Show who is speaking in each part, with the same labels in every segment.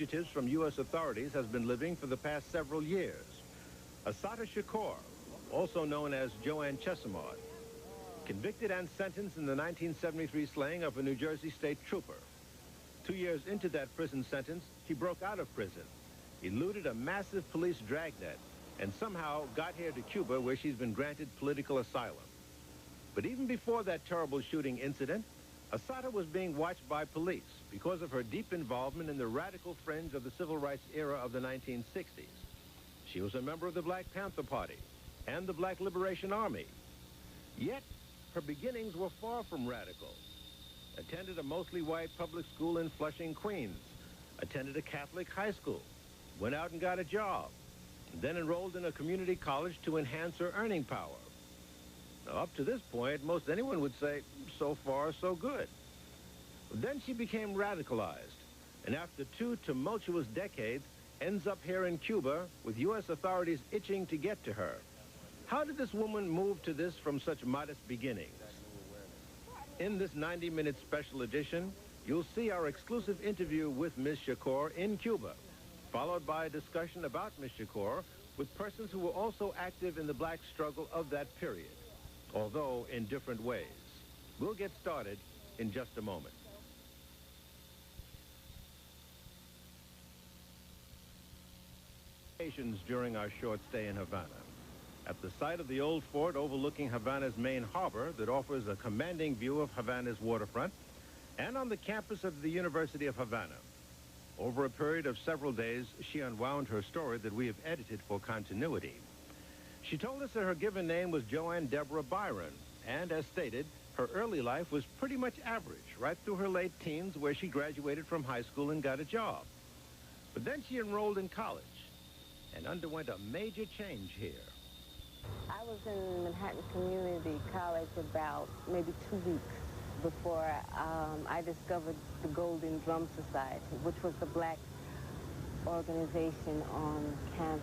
Speaker 1: fugitives from U.S. authorities has been living for the past several years. Assata Shakur, also known as Joanne Chesimard, convicted and sentenced in the 1973 slaying of a New Jersey state trooper. 2 years into that prison sentence, she broke out of prison, eluded a massive police dragnet, and somehow got here to Cuba, where she's been granted political asylum. But even before that terrible shooting incident, Assata was being watched by police because of her deep involvement in the radical fringe of the civil rights era of the 1960s. She was a member of the Black Panther Party and the Black Liberation Army. Yet, her beginnings were far from radical. Attended a mostly white public school in Flushing, Queens. Attended a Catholic high school. Went out and got a job. Then enrolled in a community college to enhance her earning power. Now, up to this point, most anyone would say, so far, so good. Then she became radicalized, and after 2 tumultuous decades, ends up here in Cuba with U.S. authorities itching to get to her. How did this woman move to this from such modest beginnings? In this 90-minute special edition, you'll see our exclusive interview with Ms. Shakur in Cuba, followed by a discussion about Ms. Shakur with persons who were also active in the black struggle of that period, although in different ways. We'll get started in just a moment. During our short stay in Havana. At the site of the old fort overlooking Havana's main harbor that offers a commanding view of Havana's waterfront, and on the campus of the University of Havana. Over a period of several days, she unwound her story that we have edited for continuity. She told us that her given name was Joanne Deborah Byron, and as stated, her early life was pretty much average, right through her late teens, where she graduated from high school and got a job. But then she enrolled in college and underwent a major change here.
Speaker 2: I was in Manhattan Community College about maybe 2 weeks before I discovered the Golden Drum Society, which was the black organization on campus.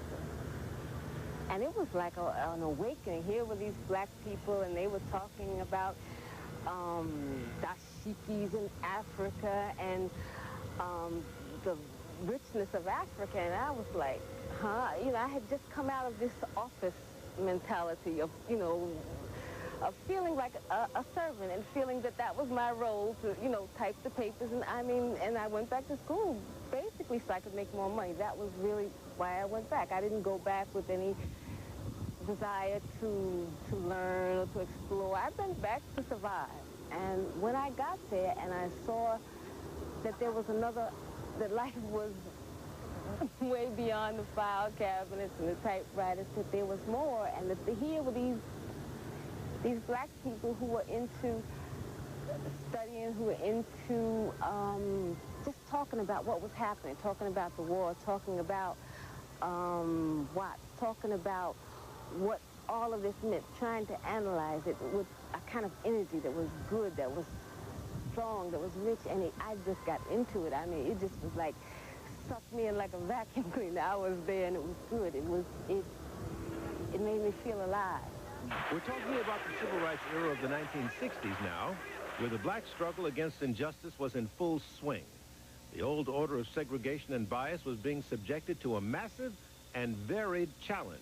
Speaker 2: And it was like an awakening. Here were these black people, and they were talking about dashikis in Africa and the richness of Africa. And I was like, huh? You know, I had just come out of this office mentality of, you know, of feeling like a servant and feeling that that was my role to, you know, type the papers. And I mean, and I went back to school basically so I could make more money. That was really why I went back. I didn't go back with any desire to learn or to explore. I went back to survive. And when I got there and I saw that there was another, that life was way beyond the file cabinets and the typewriters, that there was more, and that here were these black people who were into studying, who were into just talking about what was happening, talking about the war, talking about talking about what all of this meant, trying to analyze it with a kind of energy that was good, that was strong, that was rich, and I just got into it. I mean, it just was like, sucked me in like a vacuum cleaner. I was there and it was good. It made me feel alive.
Speaker 1: We're talking about the civil rights era of the 1960s now, where the black struggle against injustice was in full swing. The old order of segregation and bias was being subjected to a massive and varied challenge.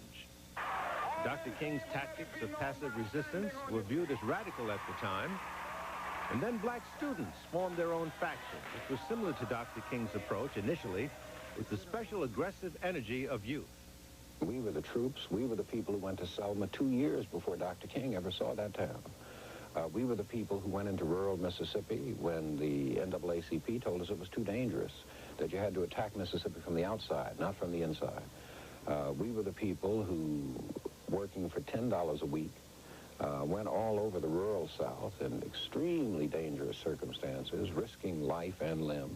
Speaker 1: Dr. King's tactics of passive resistance were viewed as radical at the time, and then black students formed their own faction, which was similar to Dr. King's approach initially, with the special aggressive energy of youth.
Speaker 3: We were the troops. We were the people who went to Selma 2 years before Dr. King ever saw that town. We were the people who went into rural Mississippi when the NAACP told us it was too dangerous, that you had to attack Mississippi from the outside, not from the inside. We were the people who, working for $10 a week, went all over the rural South in extremely dangerous circumstances, risking life and limb,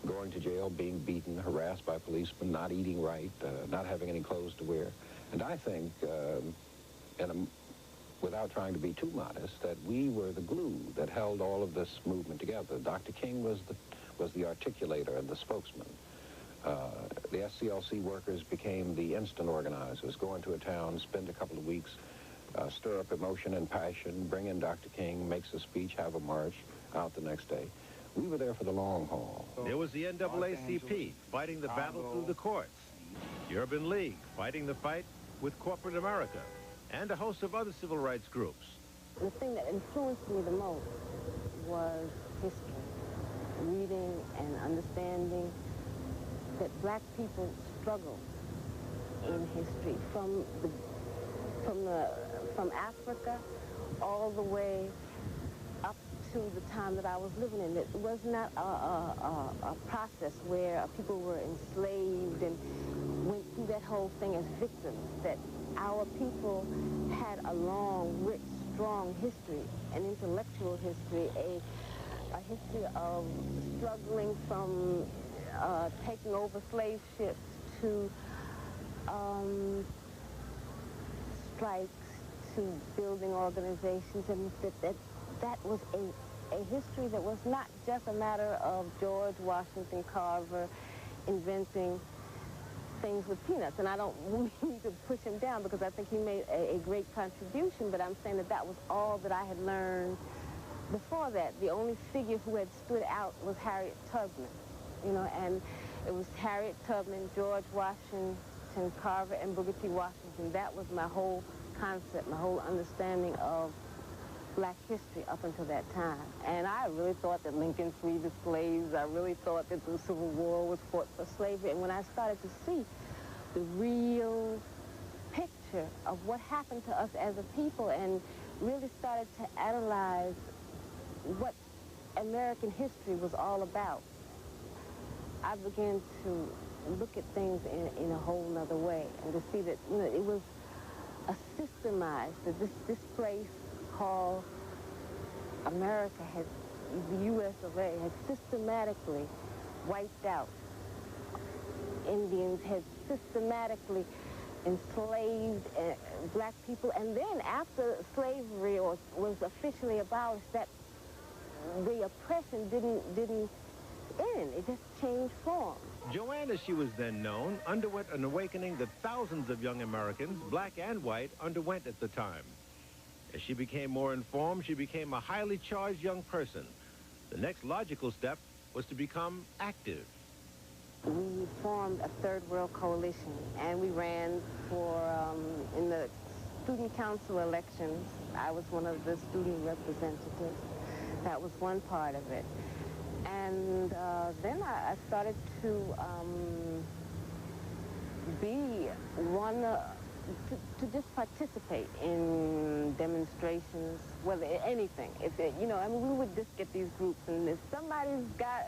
Speaker 3: going to jail, being beaten, harassed by policemen, not eating right, not having any clothes to wear. And I think, without trying to be too modest, that we were the glue that held all of this movement together. Dr. King was the articulator and the spokesman. The SCLC workers became the instant organizers, go into a town, spend a couple of weeks, stir up emotion and passion, bring in Dr. King, makes a speech, have a march, out the next day. We were there for the long haul.
Speaker 1: There was the NAACP fighting the battle through the courts, the Urban League fighting the fight with corporate America, and a host of other civil rights groups.
Speaker 2: The thing that influenced me the most was history, reading and understanding that black people struggled in history from Africa all the way up to the time that I was living in. It was not a process where people were enslaved and went through that whole thing as victims, that our people had a long, rich, strong history, an intellectual history, a history of struggling from taking over slave ships to strikes, to building organizations, and that was a history that was not just a matter of George Washington Carver inventing things with peanuts. And I don't need to push him down because I think he made a great contribution, but I'm saying that that was all that I had learned before that. The only figure who had stood out was Harriet Tubman, you know, and it was Harriet Tubman, George Washington Carver, and Booker T. Washington. That was my whole concept, my whole understanding of black history up until that time. And I really thought that Lincoln freed the slaves. I really thought that the Civil War was fought for slavery. And when I started to see the real picture of what happened to us as a people and really started to analyze what American history was all about, I began to look at things in a whole nother way and to see that, you know, it was a systemized, that this place called America the U.S. of A. had systematically wiped out Indians, had systematically enslaved black people, and then after slavery was officially abolished, that the oppression didn't end. It just changed form.
Speaker 1: Joanne, as she was then known, underwent an awakening that thousands of young Americans, black and white, underwent at the time. As she became more informed, she became a highly charged young person. The next logical step was to become active.
Speaker 2: We formed a Third World Coalition, and we ran for, in the student council elections, I was one of the student representatives. That was one part of it. And then I started to be one, to just participate in demonstrations, whether anything. If it, you know, I mean, we would just get these groups, and if somebody's got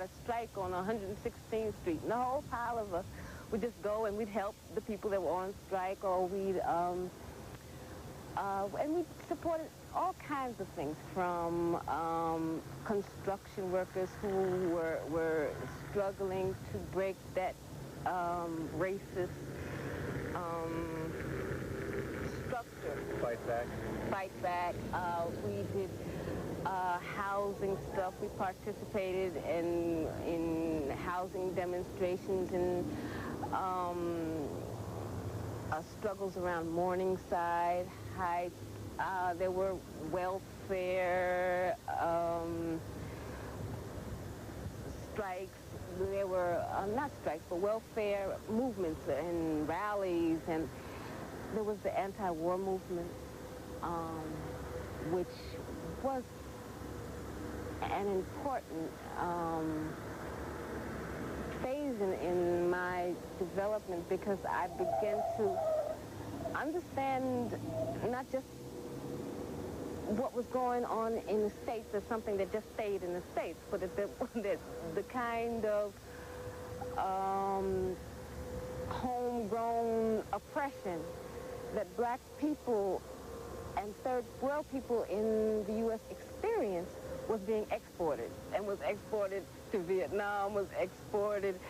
Speaker 2: a strike on 116th Street, and the whole pile of us would just go and we'd help the people that were on strike, or we'd and we supported all kinds of things, from construction workers who were struggling to break that racist structure.
Speaker 1: Fight back.
Speaker 2: Fight back. We did housing stuff. We participated in housing demonstrations and struggles around Morningside Heights. There were welfare strikes. There were, not strikes, but welfare movements and rallies. And there was the anti-war movement, which was an important phase in my development, because I began to understand not just what was going on in the States as something that just stayed in the States, but that the kind of homegrown oppression that black people and third world people in the U.S. experienced was being exported, and was exported to Vietnam, was exported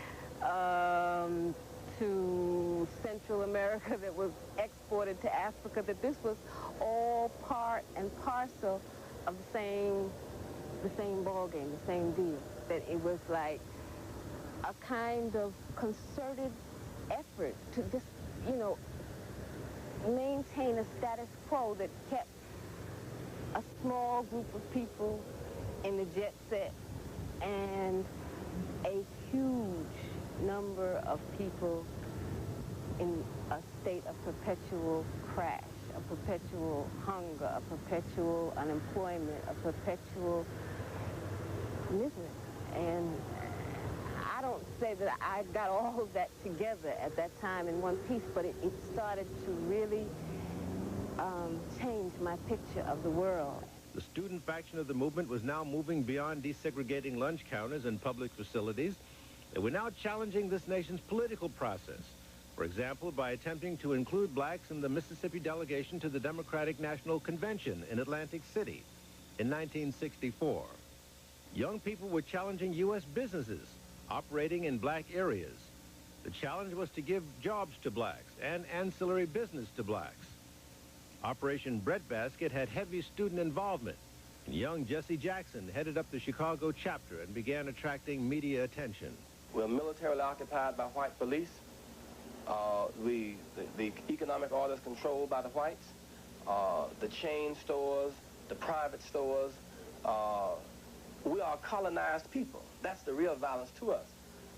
Speaker 2: to Central America, that was exported to Africa, that this was all part and parcel of the same ballgame, the same deal. That it was like a kind of concerted effort to just, you know, maintain a status quo that kept a small group of people in the jet set, and a huge number of people in a state of perpetual crash, a perpetual hunger, a perpetual unemployment, a perpetual misery. And I don't say that I got all of that together at that time in one piece, but it started to really change my picture of the world.
Speaker 1: The student faction of the movement was now moving beyond desegregating lunch counters and public facilities. They were now challenging this nation's political process. For example, by attempting to include blacks in the Mississippi delegation to the Democratic National Convention in Atlantic City in 1964. Young people were challenging U.S. businesses operating in black areas. The challenge was to give jobs to blacks and ancillary business to blacks. Operation Breadbasket had heavy student involvement, and young Jesse Jackson headed up the Chicago chapter and began attracting media attention.
Speaker 4: We're militarily occupied by white police. The economic order is controlled by the whites. The chain stores, the private stores, we are colonized people. That's the real violence to us.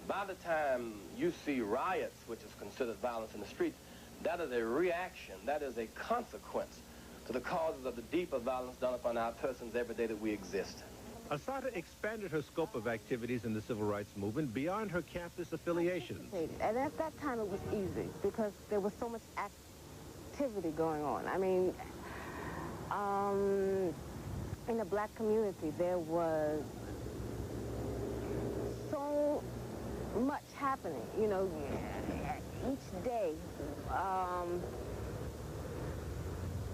Speaker 4: By the time you see riots, which is considered violence in the streets, that is a reaction, that is a consequence to the causes of the deeper violence done upon our persons every day that we exist.
Speaker 1: Assata expanded her scope of activities in the civil rights movement beyond her campus affiliations.
Speaker 2: And at that time it was easy because there was so much activity going on. I mean, in the black community there was so much happening, you know, each day.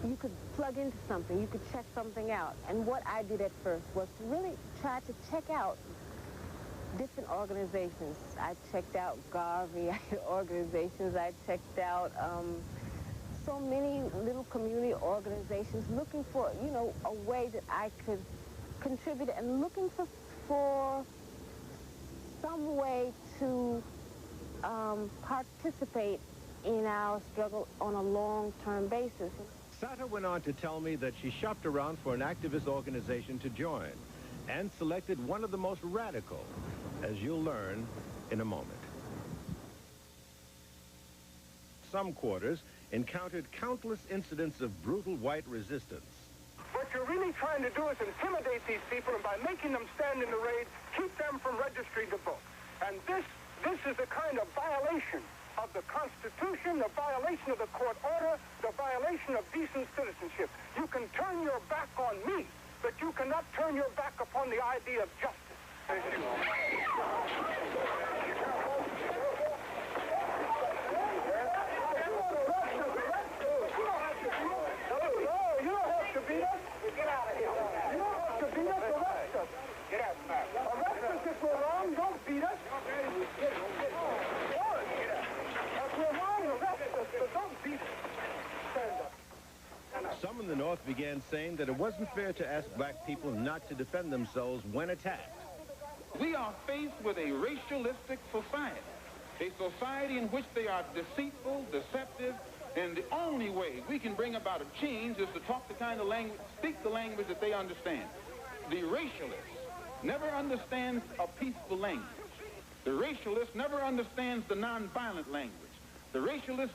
Speaker 2: You could plug into something, you could check something out. And what I did at first was to really try to check out different organizations. I checked out Garvey organizations, I checked out so many little community organizations looking for, you know, a way that I could contribute and looking for some way to participate in our struggle on a long-term basis.
Speaker 1: Assata went on to tell me that she shopped around for an activist organization to join and selected one of the most radical, as you'll learn in a moment. Some quarters encountered countless incidents of brutal white resistance.
Speaker 5: What you're really trying to do is intimidate these people, and by making them stand in the raids, keep them from registering to vote. And this is a kind of violation of the Constitution, the violation of the court order, the violation of decent citizenship. You can turn your back on me, but you cannot turn your back upon the idea of justice. You don't have to beat us. Get out of here. You don't have to beat us. Arrest us. Get out. Arrest us if we're wrong. Don't beat us.
Speaker 1: Some in the North began saying that it wasn't fair to ask black people not to defend themselves when attacked.
Speaker 6: We are faced with a racialistic society, a society in which they are deceitful, deceptive, and the only way we can bring about a change is to talk the kind of language, speak the language that they understand. The racialist never understands a peaceful language. The racialist never understands the nonviolent language. The racialist,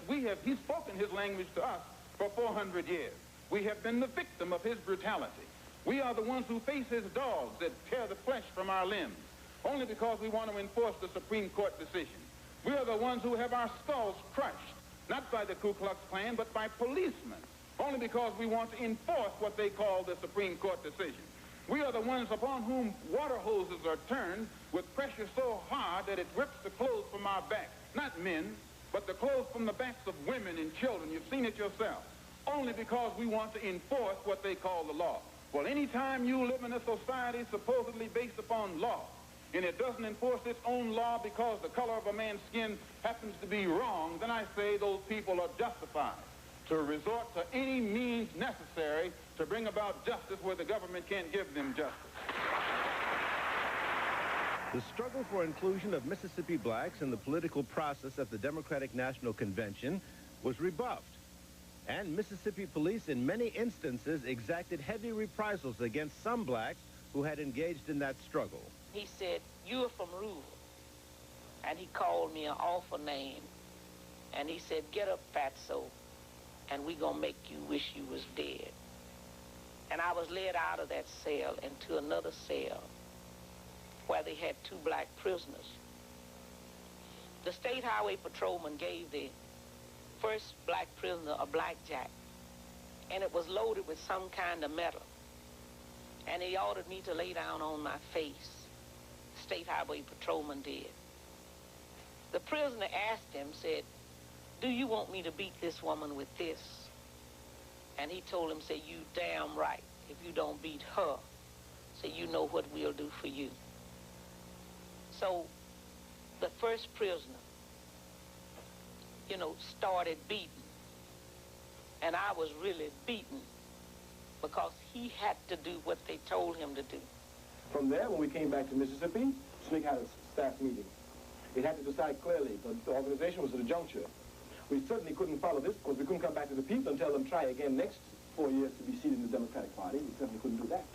Speaker 6: he's spoken his language to us for 400 years. We have been the victim of his brutality. We are the ones who face his dogs that tear the flesh from our limbs, only because we want to enforce the Supreme Court decision. We are the ones who have our skulls crushed, not by the Ku Klux Klan, but by policemen, only because we want to enforce what they call the Supreme Court decision. We are the ones upon whom water hoses are turned with pressure so hard that it rips the clothes from our backs. Not men, but the clothes from the backs of women and children. You've seen it yourself. Only because we want to enforce what they call the law. Well, anytime you live in a society supposedly based upon law, and it doesn't enforce its own law because the color of a man's skin happens to be wrong, then I say those people are justified to resort to any means necessary to bring about justice where the government can't give them justice.
Speaker 1: The struggle for inclusion of Mississippi blacks in the political process at the Democratic National Convention was rebuffed. And Mississippi police in many instances exacted heavy reprisals against some blacks who had engaged in that struggle.
Speaker 7: He said, "You're from rural." And he called me an awful name. And he said, "Get up, fatso, and we gonna make you wish you was dead." And I was led out of that cell into another cell where they had 2 black prisoners. The state highway patrolman gave the first black prisoner a blackjack, and it was loaded with some kind of metal. And he ordered me to lay down on my face. State highway patrolman did. The prisoner asked him, said, "Do you want me to beat this woman with this?" And he told him, say, "You damn right. If you don't beat her, say, you know what we'll do for you." So the first prisoner, started beating. And I was really beaten because he had to do what they told him to do.
Speaker 4: From there, when we came back to Mississippi, SNCC had a staff meeting. It had to decide clearly. The organization was at a juncture. We certainly couldn't follow this because we couldn't come back to the people and tell them try again next 4 years to be seated in the Democratic Party. We certainly couldn't do that.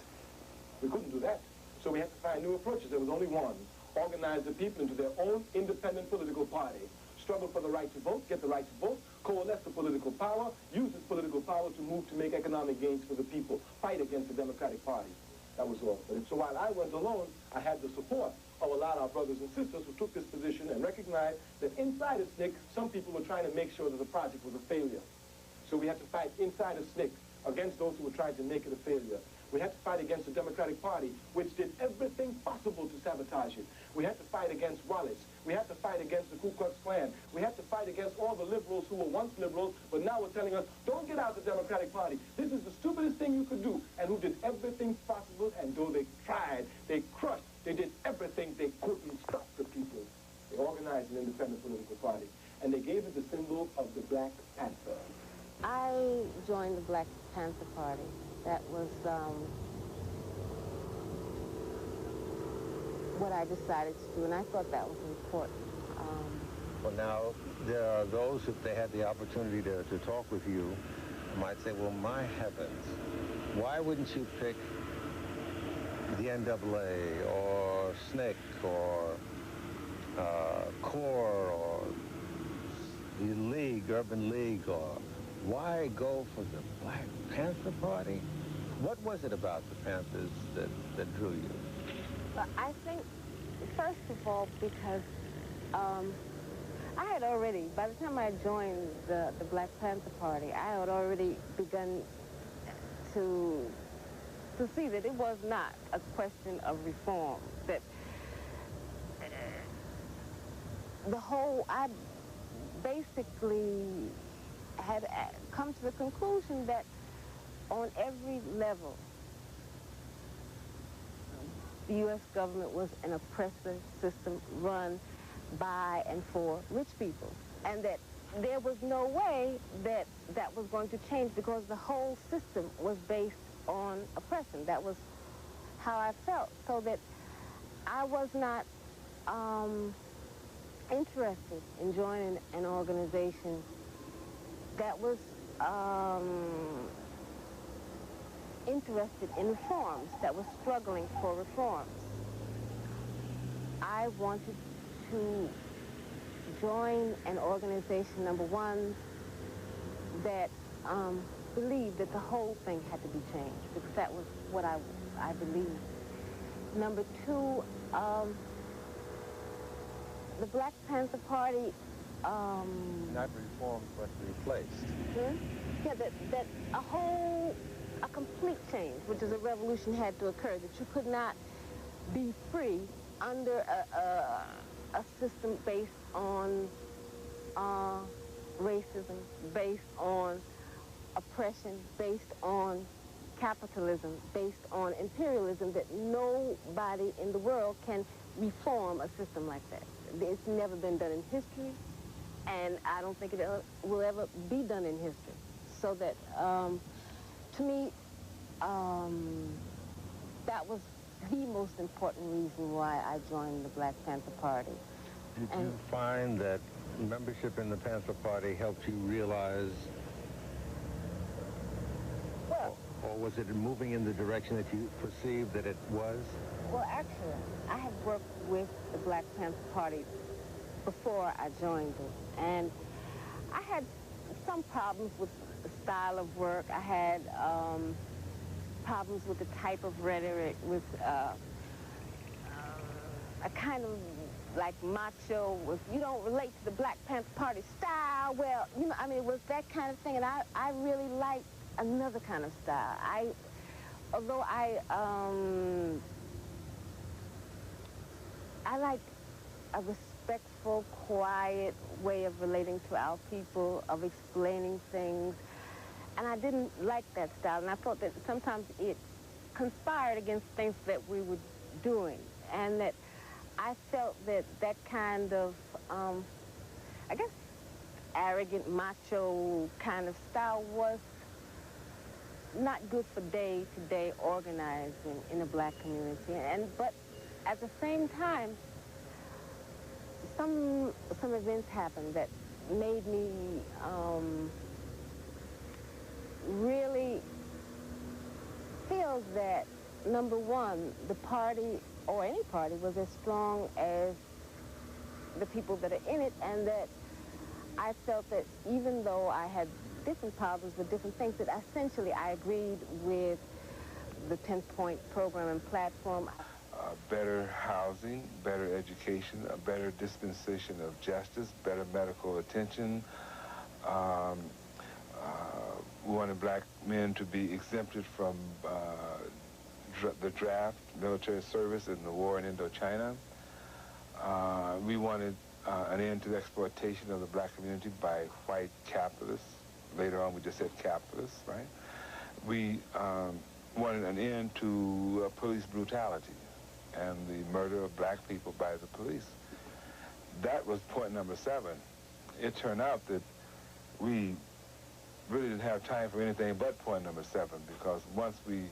Speaker 4: We couldn't do that. So we had to find new approaches. There was only one. Organize the people into their own independent political party. Struggle for the right to vote, get the right to vote, coalesce the political power, use this political power to move to make economic gains for the people, fight against the Democratic Party. That was all. So while I went alone, I had the support of a lot of our brothers and sisters who took this position and recognized that inside of SNCC, some people were trying to make sure that the project was a failure. So we had to fight inside of SNCC against those who were trying to make it a failure. We had to fight against the Democratic Party, which did everything possible to sabotage it. We had to fight against Wallace. We had to fight against the Ku Klux Klan. We had to fight against all the liberals who were once liberals, but now were telling us, don't get out the Democratic Party. This is the stupidest thing you could do, and who did everything possible, and though they tried, they crushed, they did everything they couldn't stop the people. They organized an independent political party, and they gave it the symbol of the Black Panther.
Speaker 2: I joined the Black Panther Party. That was what I decided to do, and I thought that was important.
Speaker 3: Well, now, there are those, if they had the opportunity to talk with you, might say, well, my heavens, why wouldn't you pick the NAA or SNCC or CORE or the League, Urban League, or why go for the Black Panther Party? What was it about the Panthers that drew you?
Speaker 2: Well, I think, first of all, because I had already, by the time I joined the Black Panther Party, I had already begun to see that it was not a question of reform, that I basically had come to the conclusion that on every level, the U.S. government was an oppressive system run by and for rich people, and that there was no way that that was going to change because the whole system was based on oppression. That was how I felt, so that I was not interested in joining an organization that was interested in reforms, that was struggling for reforms. I wanted to join an organization, number one, that believed that the whole thing had to be changed, because that was what I believed. Number two, the Black Panther Party...
Speaker 3: Not reformed, but replaced.
Speaker 2: Yeah, that a complete change, which is a revolution, had to occur, that you could not be free under a system based on racism, based on oppression, based on capitalism, based on imperialism, that nobody in the world can reform a system like that. It's never been done in history, and I don't think it will ever be done in history. So that, to me, that was the most important reason why I joined the Black Panther Party.
Speaker 3: Did you find that membership in the Panther Party helped you realize
Speaker 1: Or was it moving in the direction that you perceived that it was?
Speaker 2: Well, actually, I had worked with the Black Panther Party before I joined it, and I had some problems with the style of work. I had problems with the type of rhetoric, with a kind of like macho, with you don't relate to the Black Panther Party style. Well, you know, I mean, it was that kind of thing, and I really liked another kind of style. Although I like a respectful, quiet way of relating to our people, of explaining things, and I didn't like that style, and I thought that sometimes it conspired against things that we were doing, and that I felt that that kind of, I guess, arrogant, macho kind of style was not good for day-to-day organizing in the black community. But at the same time, some events happened that made me really feel that, number one, the party, or any party, was as strong as the people that are in it, and that I felt that even though I had different problems with different things, that essentially I agreed with the 10-point program and platform.
Speaker 8: Better housing, better education, a better dispensation of justice, better medical attention. We wanted black men to be exempted from the draft, military service in the war in Indochina. We wanted an end to the exploitation of the black community by white capitalists. Later on, we just said capitalists, right? We wanted an end to police brutality and the murder of black people by the police. That was point number 7. It turned out that we really didn't have time for anything but point number 7, because once we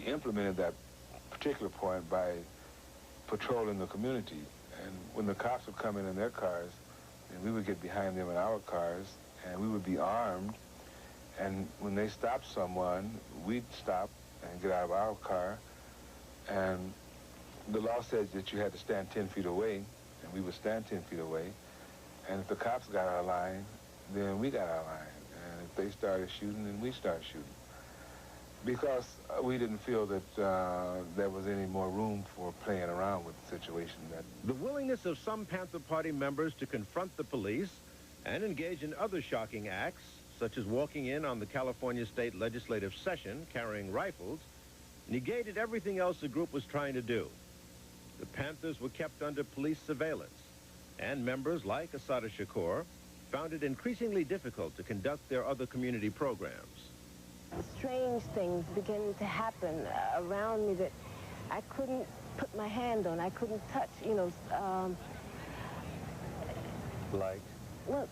Speaker 8: implemented that particular point by patrolling the community, and when the cops would come in their cars, and we would get behind them in our cars, and we would be armed, and when they stopped someone, we'd stop and get out of our car, and the law said that you had to stand 10 feet away, and we would stand 10 feet away, and if the cops got our line, then we got our line, and if they started shooting, then we started shooting. Because we didn't feel that there was any more room for playing around with the situation.
Speaker 1: The willingness of some Panther Party members to confront the police and engage in other shocking acts, such as walking in on the California State Legislative Session carrying rifles, negated everything else the group was trying to do. The Panthers were kept under police surveillance, and members like Assata Shakur found it increasingly difficult to conduct their other community programs.
Speaker 2: Strange things began to happen around me that I couldn't put my hand on, I couldn't touch, you know.
Speaker 1: Like?
Speaker 2: Well,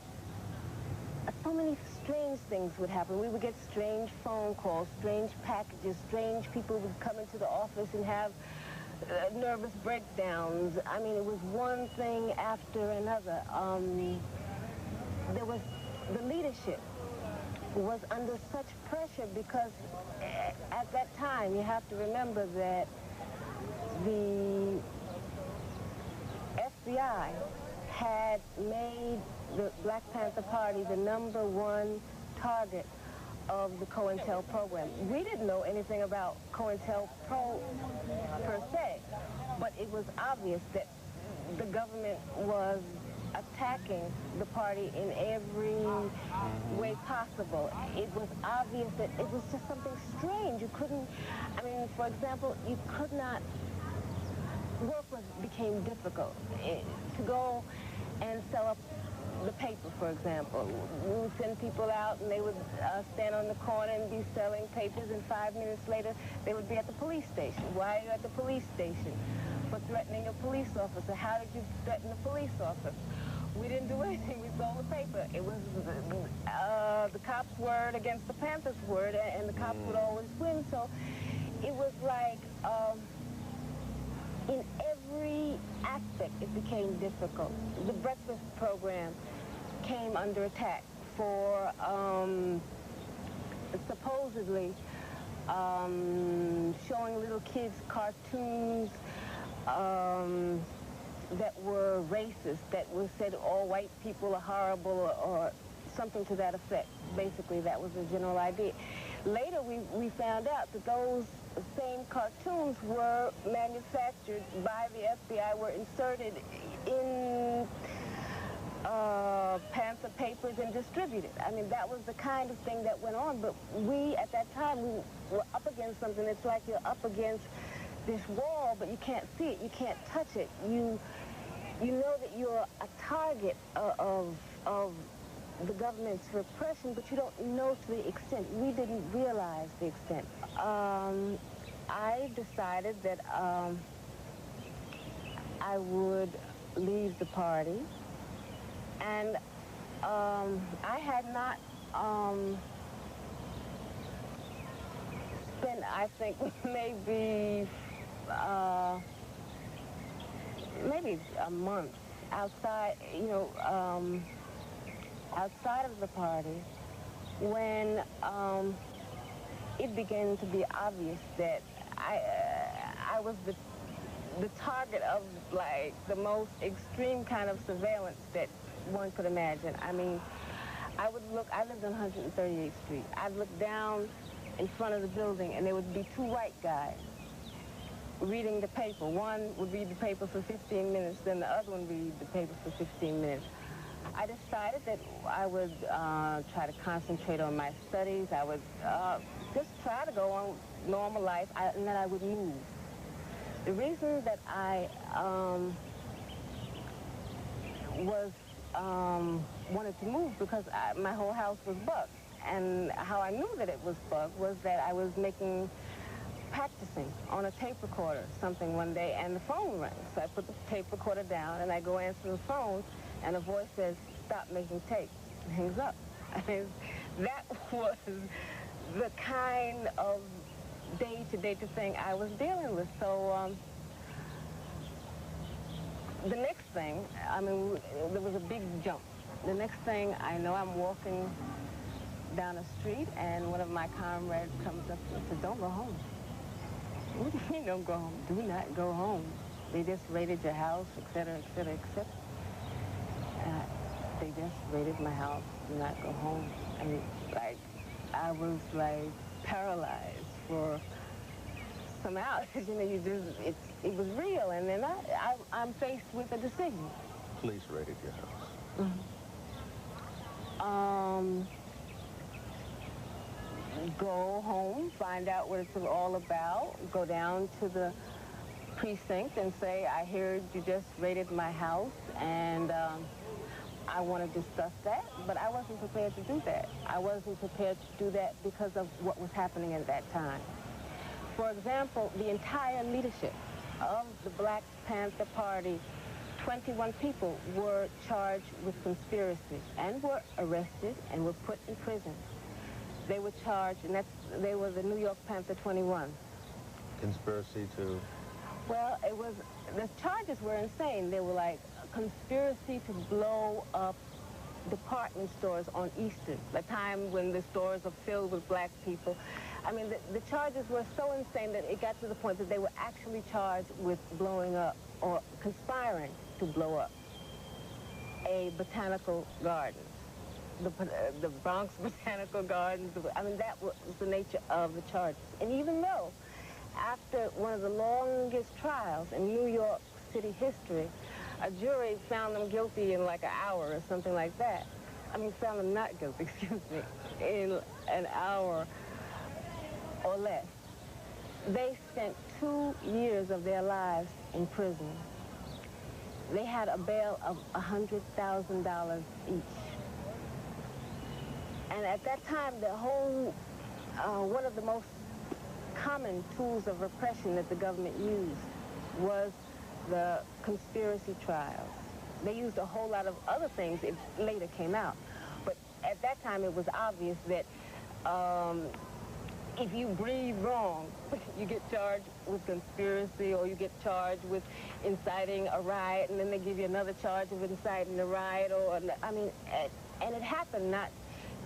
Speaker 2: so many strange things would happen. We would get strange phone calls, strange packages, strange people would come into the office and have nervous breakdowns. I mean, it was one thing after another. There was the leadership was under such pressure because at that time, you have to remember that the FBI had made the Black Panther Party the #1 target of the COINTELPRO program. We didn't know anything about COINTELPRO per se, but it was obvious that the government was attacking the party in every way possible. It was obvious that it was just something strange. You couldn't, I mean, for example, you could not, work became difficult. To go and sell up the paper, for example. We would send people out and they would stand on the corner and be selling papers, and 5 minutes later they would be at the police station. Why are you at the police station? For threatening a police officer. How did you threaten a police officer? We didn't do anything. We sold the paper. It was the cops' word against the Panthers' word, and the cops would always win. So it was like, in every aspect, it became difficult. The breakfast program came under attack for supposedly showing little kids cartoons that were racist, that was said all white people are horrible or something to that effect. Basically, that was the general idea. Later, we found out that those same cartoons were manufactured by the FBI, were inserted in Panther papers and distributed. I mean, that was the kind of thing that went on, but we, at that time, we were up against something. It's like you're up against this wall, but you can't see it, you can't touch it. You know that you're a target of the government's repression, but you don't know to the extent. We didn't realize the extent. I decided that I would leave the party, and I had not spent, I think, maybe a month outside, you know, outside of the party, when it began to be obvious that I was the target of, like, the most extreme kind of surveillance that one could imagine. I mean, I lived on 138th Street. I'd look down in front of the building, and there would be two white guys reading the paper. One would read the paper for 15 minutes, then the other one would read the paper for 15 minutes. I decided that I would try to concentrate on my studies. I would just try to go on normal life, and then I would move. The reason that I wanted to move, because my whole house was bugged. And how I knew that it was bugged was that I was practicing on a tape recorder something one day, and the phone rang. So I put the tape recorder down, and I go answer the phone, and a voice says, "Stop making tape," and hangs up. I mean, that was the kind of day-to-day thing I was dealing with. So the next thing, I mean, there was a big jump. The next thing I know, I'm walking down a street, and one of my comrades comes up and says, "Don't go home." What do you mean, don't go home? Do not go home. They just raided your house, et cetera, et cetera, et cetera. They just raided my house. Do not go home. And, like, I was, like, paralyzed for some hours. You know, it was real. And then I'm faced with a decision.
Speaker 1: Police raided your house.
Speaker 2: Mm-hmm. Go home, find out what it's all about, go down to the precinct and say, "I heard you just raided my house, and I want to discuss that." But I wasn't prepared to do that. I wasn't prepared to do that because of what was happening at that time. For example, the entire leadership of the Black Panther Party, 21 people were charged with conspiracy and were arrested and were put in prison. They were charged, and they were the New York Panther 21.
Speaker 1: Conspiracy to?
Speaker 2: Well, the charges were insane. They were like conspiracy to blow up department stores on Easter, the time when the stores are filled with black people. I mean, the charges were so insane that it got to the point that they were actually charged with blowing up or conspiring to blow up a botanical garden. The Bronx Botanical Gardens. I mean, that was the nature of the charges. And even though, after one of the longest trials in New York City history, a jury found them guilty in like an hour or something like that. I mean, found them not guilty, excuse me, in an hour or less. They spent 2 years of their lives in prison. They had a bail of $100,000 each. And at that time, the whole, one of the most common tools of repression that the government used was the conspiracy trials. They used a whole lot of other things. It later came out. But at that time, it was obvious that if you breathe wrong, you get charged with conspiracy, or you get charged with inciting a riot, and then they give you another charge of inciting a riot, or, I mean, and it happened not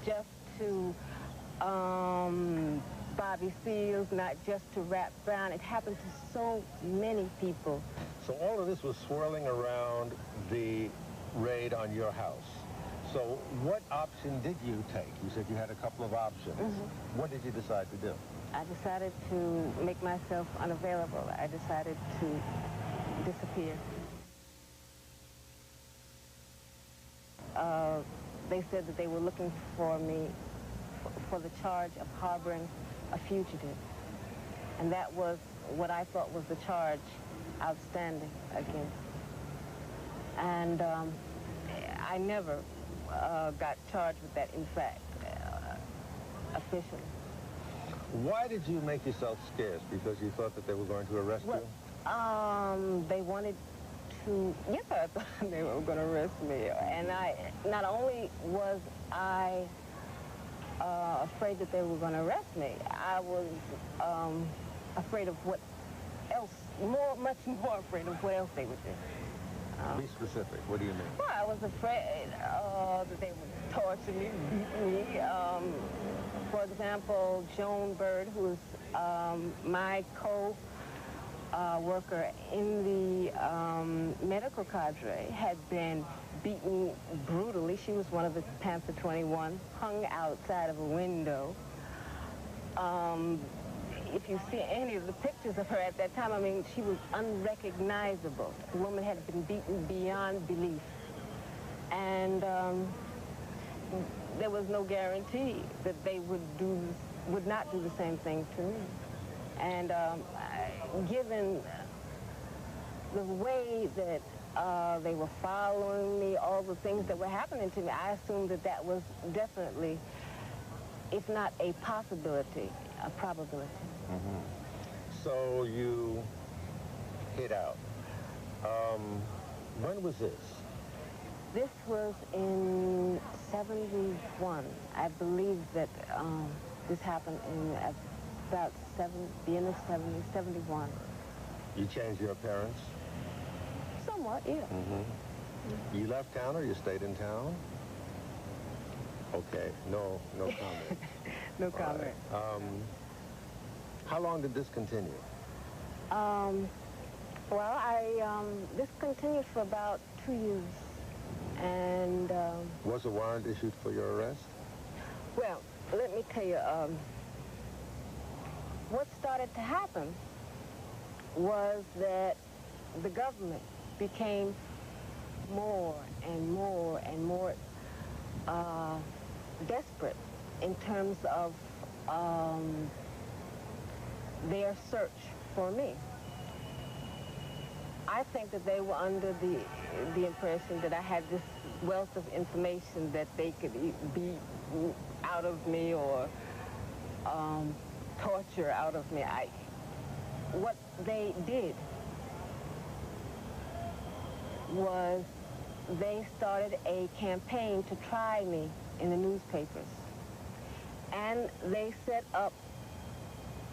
Speaker 2: just to Bobby Seals, not just to Rap Brown. It happened to so many people.
Speaker 1: So all of this was swirling around the raid on your house. So what option did you take? You said you had a couple of options.
Speaker 2: Mm-hmm.
Speaker 1: What did you decide to do?
Speaker 2: I decided to make myself unavailable. I decided to disappear. They said that they were looking for me for the charge of harboring a fugitive. And that was what I thought was the charge outstanding against. And I never got charged with that, in fact, officially.
Speaker 1: Why did you make yourself scarce? Because you thought that they were going to arrest you?
Speaker 2: They wanted to, yes, I thought they were going to arrest me. And not only was I afraid that they were going to arrest me, I was afraid of what else, much more afraid of what else they would do.
Speaker 1: Be specific. What do you mean?
Speaker 2: Well, I was afraid that they would torture me, beat me. For example, Joan Bird, who was my co-worker in the medical cadre, had been beaten brutally. She was one of the Panther 21, hung outside of a window. If you see any of the pictures of her at that time, I mean, she was unrecognizable. The woman had been beaten beyond belief. And there was no guarantee that they would not do the same thing to me. And given the way that they were following me, all the things that were happening to me, I assumed that that was definitely, if not a possibility, a probability.
Speaker 1: Mm-hmm. So you hid out. When was this?
Speaker 2: This was in 71. I believe that this happened in about the end of 71.
Speaker 1: You changed your appearance?
Speaker 2: Somewhat, yeah.
Speaker 1: Mm-hmm. You left town or you stayed in town? Okay, no comment.
Speaker 2: No comment.
Speaker 1: Right. How long did this continue?
Speaker 2: Well, this continued for about 2 years. And
Speaker 1: was a warrant issued for your arrest?
Speaker 2: Well, let me tell you, what started to happen was that the government became more and more and more desperate in terms of their search for me. I think that they were under the impression that I had this wealth of information that they could beat out of me or torture out of me. What they did was they started a campaign to try me in the newspapers. And they set up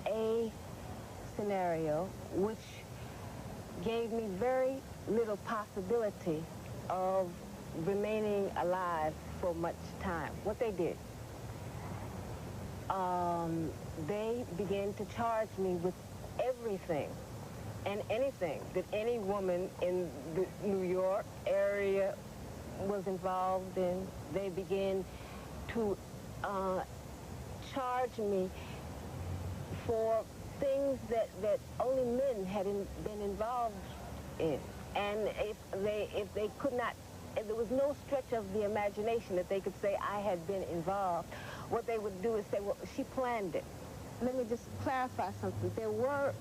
Speaker 2: a scenario which gave me very little possibility of remaining alive for much time. What they did, they began to charge me with everything and anything that any woman in the New York area was involved in. They began to charge me for things that only men had been involved in. And if they could not, if there was no stretch of the imagination that they could say I had been involved, what they would do is say, well, she planned it. Let me just clarify something. There were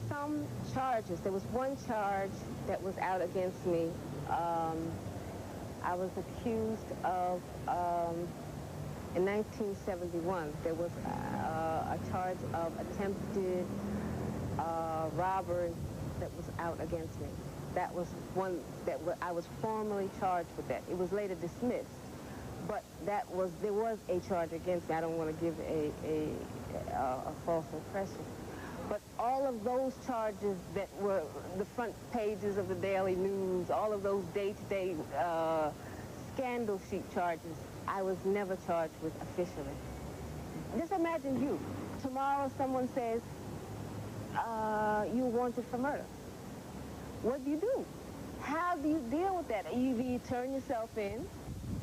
Speaker 2: some charges. There was one charge that was out against me. I was accused of, in 1971, there was a charge of attempted robbery that was out against me. That was one that I was formally charged with that. It was later dismissed, but there was a charge against me. I don't want to give a false impression. But all of those charges that were the front pages of the Daily News, all of those day-to-day scandal sheet charges, I was never charged with officially. just imagine you. Tomorrow someone says, you're wanted for murder. What do you do? How do you deal with that? Either you turn yourself in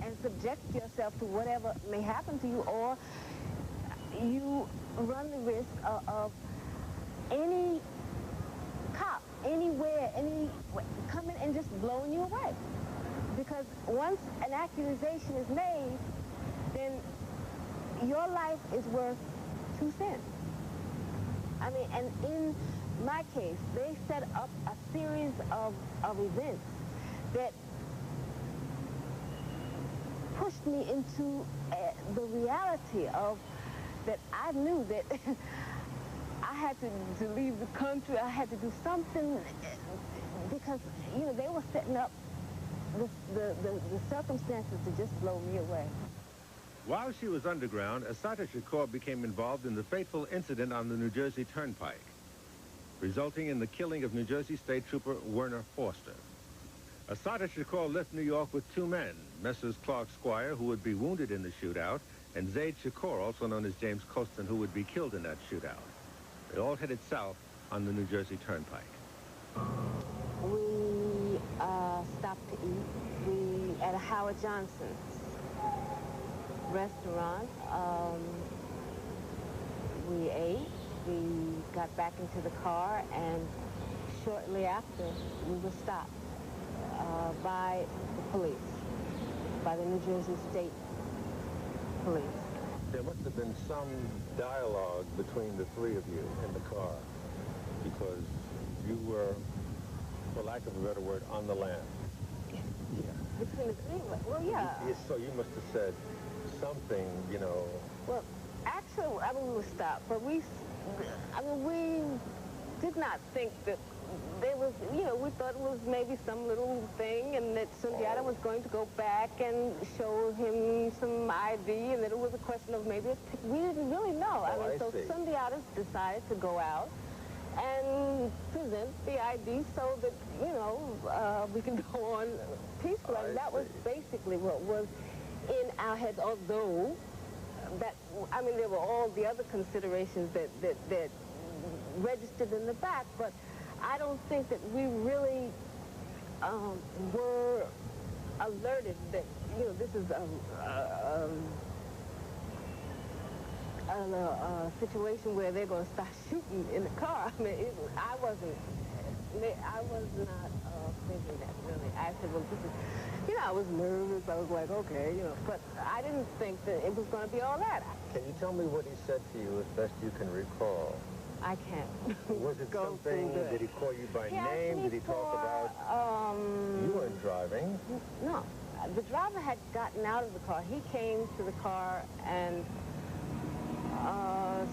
Speaker 2: and subject yourself to whatever may happen to you, or you run the risk of any cop, anywhere, coming and just blowing you away. Because once an accusation is made, then your life is worth 2 cents. I mean, and in my case, they set up a series of events that pushed me into the reality of that I knew that I had to leave the country. I had to do something because, you know, they were setting up the circumstances to just blow me away.
Speaker 1: While she was underground, Assata Shakur became involved in the fateful incident on the New Jersey Turnpike, resulting in the killing of New Jersey State Trooper Werner Foster. Assata Shakur left New York with 2 men, Messrs. Clark Squire, who would be wounded in the shootout, and Zaid Shakur, also known as James Costin, who would be killed in that shootout. They all headed south on the New Jersey Turnpike.
Speaker 2: We stopped to eat. We at a Howard Johnson's restaurant. We ate. We got back into the car, and shortly after, we were stopped by the police, by the New Jersey State Police.
Speaker 1: There must have been some dialogue between the 3 of you in the car, because you were, for lack of a better word, on the lam.
Speaker 2: Yeah. Between the 3 of us? Well, yeah.
Speaker 1: So you must have said something, you know.
Speaker 2: Well, actually, I mean, we were stopped, but we did not think that there was, you know, we thought it was maybe some little thing, and that Sundiata was going to go back and show him some ID, and that it was a question of maybe we didn't really know. I mean, so Sundiata decided to go out and present the ID so that, you know, we can go on peacefully. And that was basically what was in our heads, although that, I mean, there were all the other considerations that registered in the back, but I don't think that we really were alerted that, you know, this is a situation where they're going to start shooting in the car. I mean, I was not thinking that, really. I said, well, this is, you know, I was nervous. I was like, okay, you know, but I didn't think that it was going to be all that.
Speaker 1: Can you tell me what he said to you as best you can recall?
Speaker 2: I can't.
Speaker 1: Was it something, did he call you by name? Did he talk about, you weren't driving?
Speaker 2: No. The driver had gotten out of the car. He came to the car and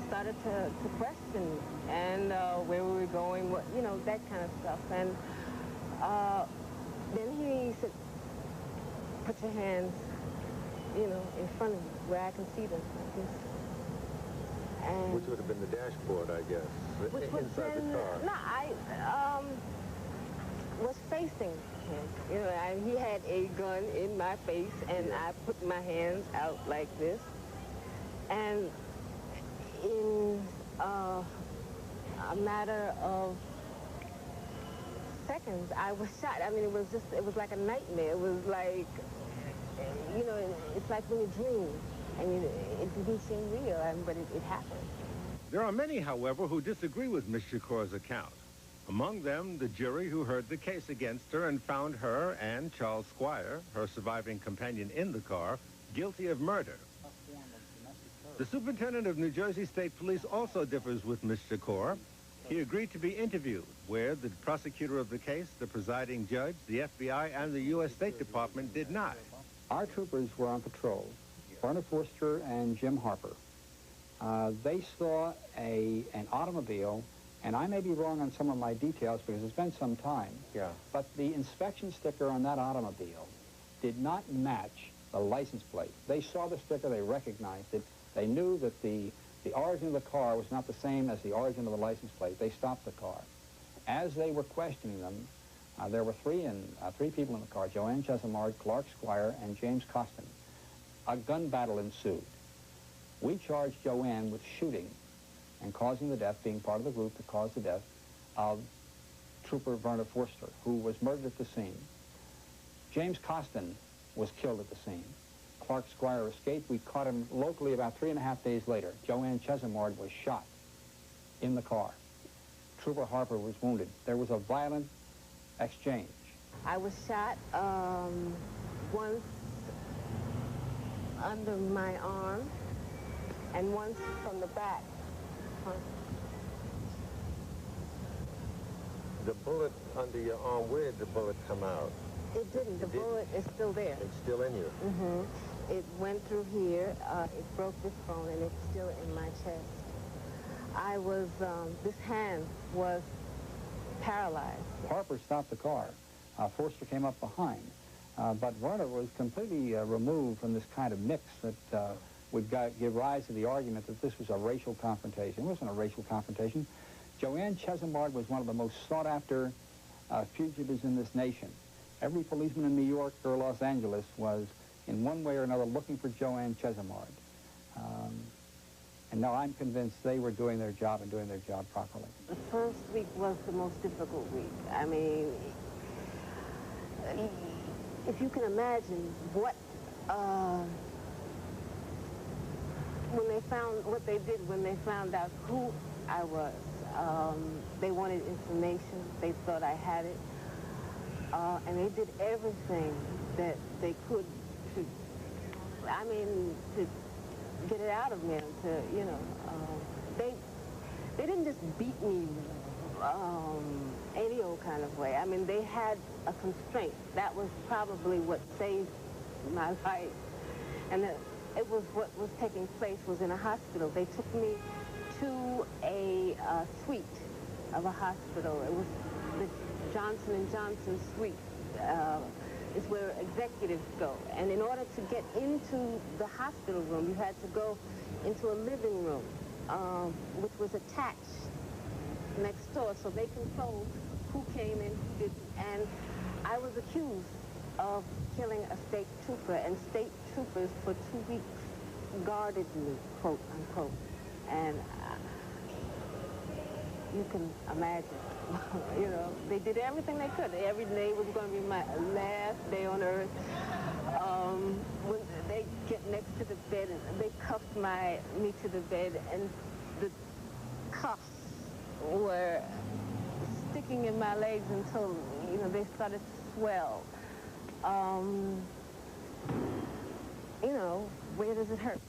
Speaker 2: started to question me, and where were we going, what, you know, that kind of stuff. And then he said, put your hands, you know, in front of me where I can see them like this. And
Speaker 1: which would have been the dashboard, I guess, inside the car.
Speaker 2: No, I was facing him. You know, he had a gun in my face, and I put my hands out like this. And in a matter of seconds, I was shot. I mean, it was like a nightmare. It was like, you know, it's like when you dream. I mean, it didn't seem real, but it happened.
Speaker 1: There are many, however, who disagree with Ms. Shakur's account. Among them, the jury who heard the case against her and found her and Charles Squire, her surviving companion in the car, guilty of murder. The superintendent of New Jersey State Police also differs with Ms. Shakur. He agreed to be interviewed, where the prosecutor of the case, the presiding judge, the FBI, and the U.S. State Department did not.
Speaker 9: Our troopers were on patrol, Werner Forster and Jim Harper. They saw an automobile, and I may be wrong on some of my details because it's been some time, but the inspection sticker on that automobile did not match the license plate. They saw the sticker, they recognized it, they knew that the origin of the car was not the same as the origin of the license plate. They stopped the car. As they were questioning them, there were three people in the car, Joanne Chesimard, Clark Squire, and James Costin. A gun battle ensued. We charged Joanne with shooting and causing the death, being part of the group that caused the death of Trooper Werner Forster, who was murdered at the scene. James Costin was killed at the scene. Clark Squire escaped. We caught him locally about 3.5 days later. Joanne Chesimard was shot in the car. Trooper Harper was wounded. There was a violent exchange.
Speaker 2: I was shot once under my arm and once from the back.
Speaker 1: The bullet under your arm, where did the bullet come out?
Speaker 2: It didn't. The bullet is still there.
Speaker 1: It's still in you?
Speaker 2: Mm-hmm. It went through here. It broke this bone, and it's still in my chest. I was, this hand was paralyzed.
Speaker 9: Harper stopped the car. Forster came up behind. But Werner was completely removed from this kind of mix that would give rise to the argument that this was a racial confrontation. It wasn't a racial confrontation. Joanne Chesimard was one of the most sought-after fugitives in this nation. Every policeman in New York or Los Angeles was, in one way or another, looking for Joanne Chesimard. And now I'm convinced they were doing their job and doing their job properly.
Speaker 2: The first week was the most difficult week. I mean, if you can imagine what they did when they found out who I was. They wanted information. They thought I had it. And they did everything that they could to get it out of me, they didn't just beat me any old kind of way. I mean, they had a constraint. That was probably what saved my life. And it was what was taking place was in a hospital. They took me to a suite of a hospital. It was the Johnson & Johnson suite. Is where executives go. And in order to get into the hospital room, you had to go into a living room, which was attached next door, so they controlled who came in, who didn't. And I was accused of killing a state trooper, and state troopers for 2 weeks guarded me, quote unquote. And you can imagine. They did everything they could. Every day was going to be my last day on earth. When they get next to the bed, and they cuffed me to the bed, and the cuffs were sticking in my legs until, they started to swell. Where does it hurt?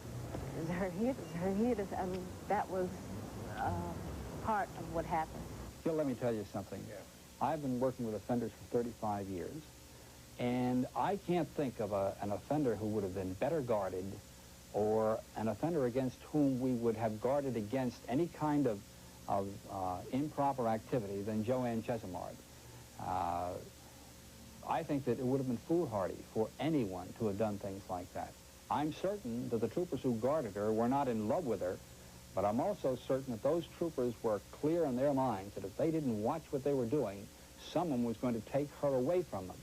Speaker 2: Does it hurt here? Does it hurt here? I mean, that was part of what happened.
Speaker 9: Gil, let me tell you something. I've been working with offenders for 35 years, and I can't think of an offender who would have been better guarded, or an offender against whom we would have guarded against any kind of improper activity than Joanne Chesimard. I think that it would have been foolhardy for anyone to have done things like that. I'm certain that the troopers who guarded her were not in love with her, but I'm also certain that those troopers were clear in their minds that if they didn't watch what they were doing, someone was going to take her away from them.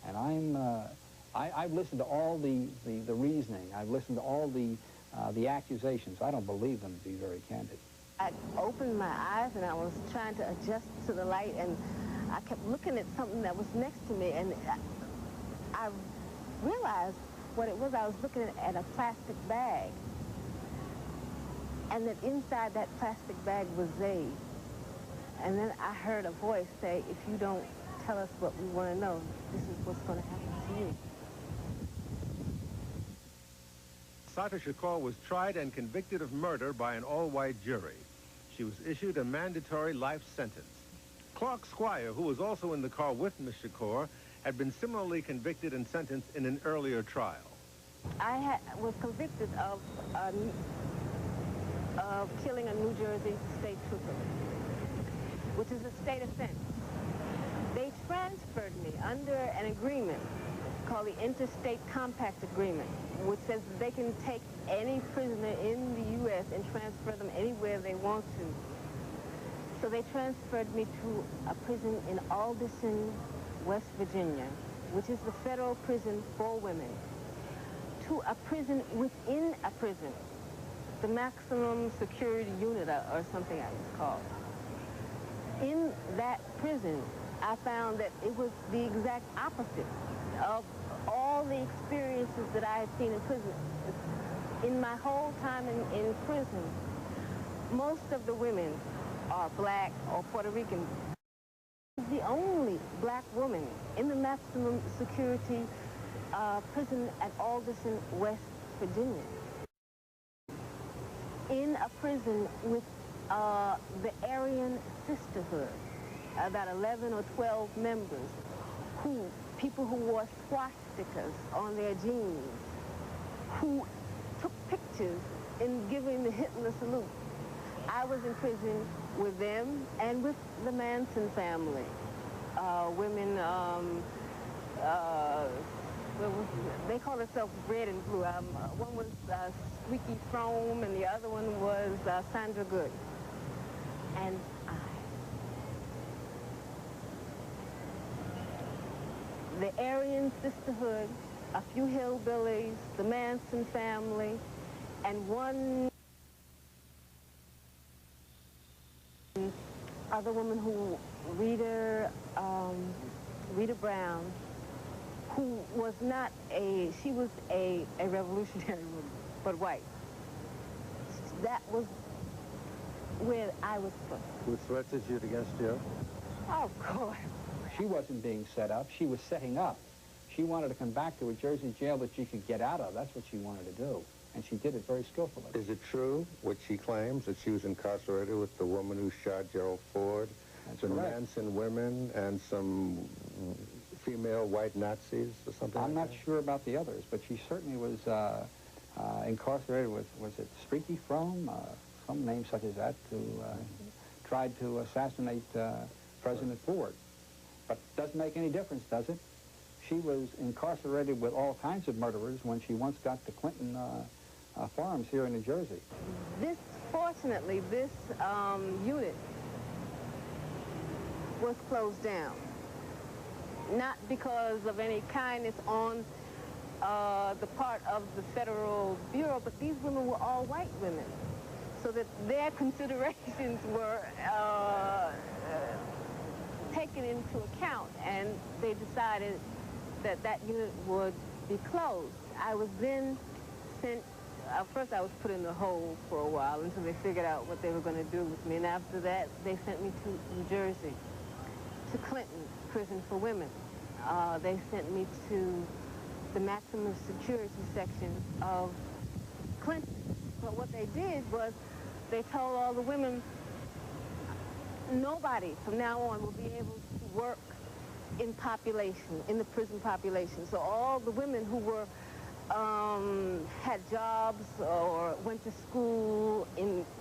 Speaker 9: And I've listened to all the reasoning. I've listened to all the accusations. I don't believe them, to be very candid.
Speaker 2: I opened my eyes and I was trying to adjust to the light, and I kept looking at something that was next to me, and I realized what it was. I was looking at a plastic bag, and that inside that plastic bag was Zaid. And then I heard a voice say, if you don't tell us what we want to know, this is what's going to happen to you.
Speaker 1: Assata Shakur was tried and convicted of murder by an all-white jury. She was issued a mandatory life sentence. Clark Squire, who was also in the car with Ms. Shakur, had been similarly convicted and sentenced in an earlier trial.
Speaker 2: I was convicted of killing a New Jersey state trooper, which is a state offense. They transferred me under an agreement called the Interstate Compact Agreement, which says that they can take any prisoner in the U.S. and transfer them anywhere they want to. So they transferred me to a prison in Alderson, West Virginia, which is the federal prison for women. to a prison within a prison, the maximum security unit or something I was called. In that prison, I found that it was the exact opposite of all the experiences that I had seen in prison. In my whole time in prison, most of the women are black or Puerto Rican. The only black woman in the maximum security prison at Alderson, West Virginia. In a prison with the Aryan Sisterhood, about 11 or 12 members, people who wore swastikas on their jeans, who took pictures in giving the Hitler salute. I was in prison with them and with the Manson family. Women, they call themselves Red and Blue. One was Squeaky Frome and the other one was Sandra Good. And the Aryan Sisterhood, a few hillbillies, the Manson family, and one other woman who, Rita Brown, who was not she was a revolutionary woman, but white. That was where I was put.
Speaker 10: Who threatened you against you?
Speaker 2: Oh, of course.
Speaker 9: She wasn't being set up. She was setting up. She wanted to come back to a Jersey jail that she could get out of. That's what she wanted to do. And she did it very skillfully.
Speaker 10: Is it true, what she claims, that she was incarcerated with the woman who shot Gerald Ford, some Manson women, and some female white Nazis or something
Speaker 9: I'm
Speaker 10: like
Speaker 9: not sure about the others, but she certainly was incarcerated with, was it Streaky Frome? Some name such as that, who tried to assassinate President Ford. But it doesn't make any difference, does it? She was incarcerated with all kinds of murderers when she once got to Clinton Farms here in New Jersey.
Speaker 2: Fortunately, this unit was closed down. Not because of any kindness on the part of the Federal Bureau, but these women were all white women. So that their considerations were taken into account, and they decided that that unit would be closed. I was then sent, first I was put in the hole for a while until they figured out what they were going to do with me, and after that they sent me to New Jersey, to Clinton Prison for Women. They sent me to the maximum security section of Clinton. But what they did was they told all the women, nobody from now on will be able to work in population, in the prison population. So all the women who were, had jobs or went to school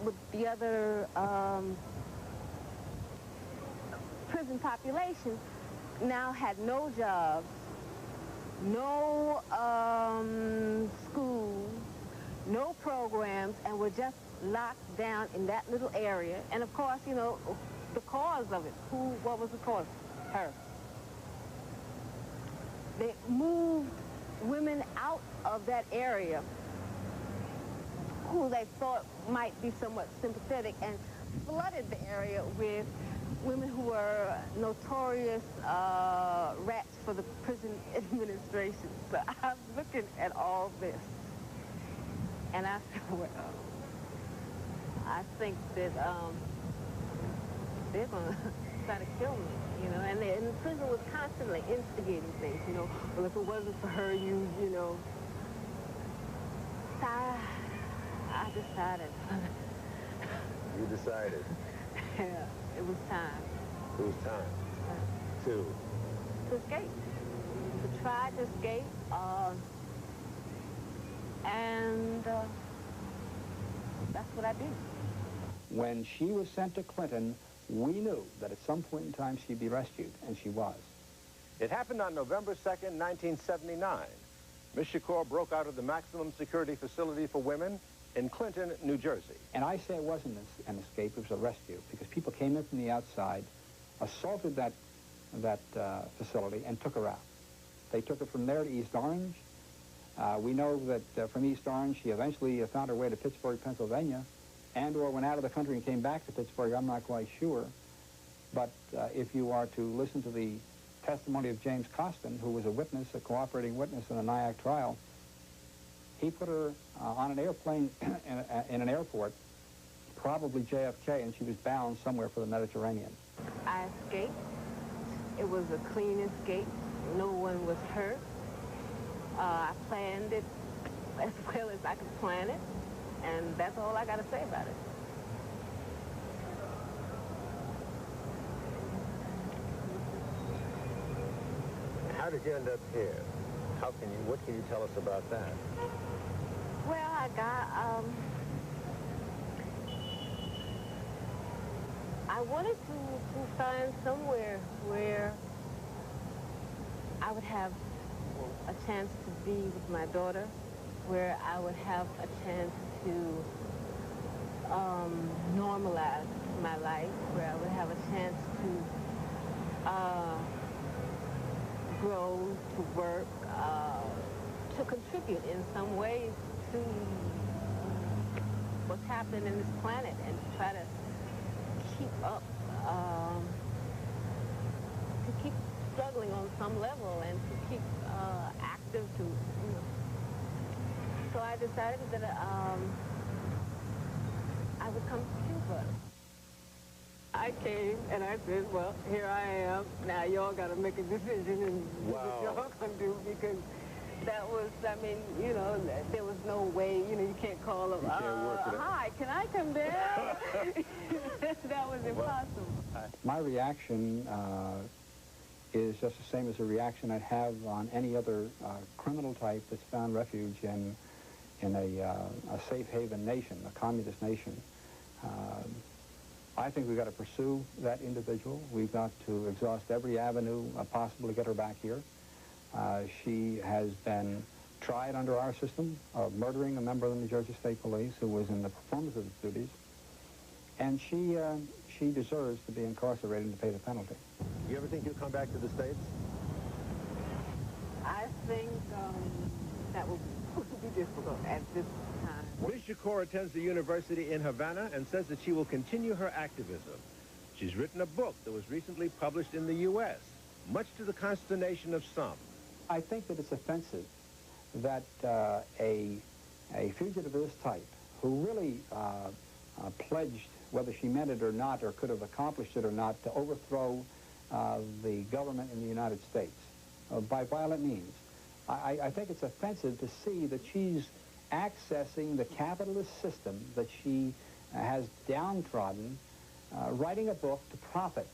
Speaker 2: with the other prison population now had no jobs, no school, no programs, and were just locked down in that little area. And of course, you know, the cause of it, what was the cause? Her. They moved women out of that area who they thought might be somewhat sympathetic and flooded the area with women who were notorious rats for the prison administration. So I'm looking at all this, and I feel, well, I think that they're going to try to kill me, you know, and the prison was constantly instigating things, you know. Well, if it wasn't for her, you know. So I decided.
Speaker 10: You decided?
Speaker 2: Yeah, it was time.
Speaker 10: It was time? To
Speaker 2: escape. To try to escape, and that's what I did.
Speaker 9: When she was sent to Clinton, we knew that at some point in time she'd be rescued, and she was.
Speaker 1: It happened on November 2nd, 1979. Ms. Shakur broke out of the maximum security facility for women in Clinton, New Jersey.
Speaker 9: And I say it wasn't an escape, it was a rescue, because people came in from the outside, assaulted that facility, and took her out. They took her from there to East Orange, We know that from East Orange, she eventually found her way to Pittsburgh, Pennsylvania, and/or went out of the country and came back to Pittsburgh. I'm not quite sure. But if you are to listen to the testimony of James Costin, who was a witness, a cooperating witness in the Nyack trial, he put her on an airplane in an airport, probably JFK, and she was bound somewhere for the Mediterranean.
Speaker 2: I escaped. It was a clean escape. No one was hurt. I planned it as well as I could plan it, and that's all I got to say about it.
Speaker 3: How did you end up here? What can you tell us about that?
Speaker 2: Well, I wanted to find somewhere where I would have a chance to be with my daughter, where I would have a chance to normalize my life, where I would have a chance to grow, to work, to contribute in some ways to what's happening in this planet, and to try to keep up, to keep struggling on some level, and to keep active, to, you know. So I decided that I would come to Cuba. I came and I said, well, here I am. Now y'all got to make a decision and do what y'all can do, because that was, I mean, you know, there was no way, you know, you can't call them, hi, can I come down? That was impossible.
Speaker 9: My reaction is just the same as the reaction I'd have on any other criminal type that's found refuge in a safe haven nation, a communist nation. I think we've got to pursue that individual. We've got to exhaust every avenue possible to get her back here. She has been tried under our system of murdering a member of the New Jersey State Police who was in the performance of his duties, and she deserves to be incarcerated and to pay the penalty.
Speaker 3: You ever think you'll come back to the States?
Speaker 2: I think that will be difficult at this time.
Speaker 1: Ms. Shakur attends the university in Havana and says that she will continue her activism. She's written a book that was recently published in the U.S., much to the consternation of some.
Speaker 9: I think that it's offensive that a fugitive of this type, who really pledged, whether she meant it or not, or could have accomplished it or not, to overthrow the government in the United States by violent means. I think it's offensive to see that she's accessing the capitalist system that she has downtrodden, writing a book to profit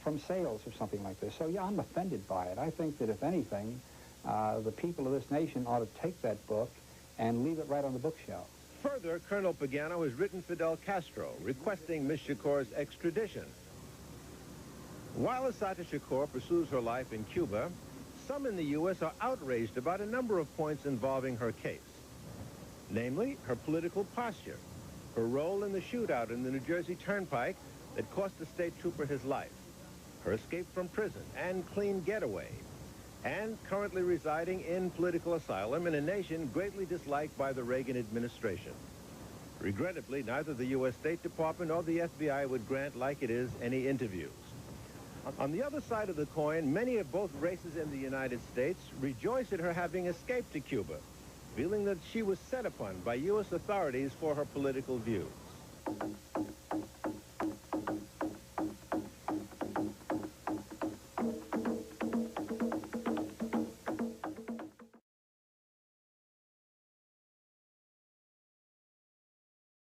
Speaker 9: from sales or something like this. So yeah, I'm offended by it. I think that if anything, the people of this nation ought to take that book and leave it right on the bookshelf.
Speaker 1: Further, Colonel Pagano has written Fidel Castro requesting Ms. Shakur's extradition. While Assata Shakur pursues her life in Cuba, some in the U.S. are outraged about a number of points involving her case. Namely, her political posture, her role in the shootout in the New Jersey Turnpike that cost a state trooper his life, her escape from prison and clean getaway, and currently residing in political asylum in a nation greatly disliked by the Reagan administration. Regrettably, neither the U.S. State Department or the FBI would grant, like it is, any interviews. On the other side of the coin, many of both races in the United States rejoice at her having escaped to Cuba, feeling that she was set upon by U.S. authorities for her political views.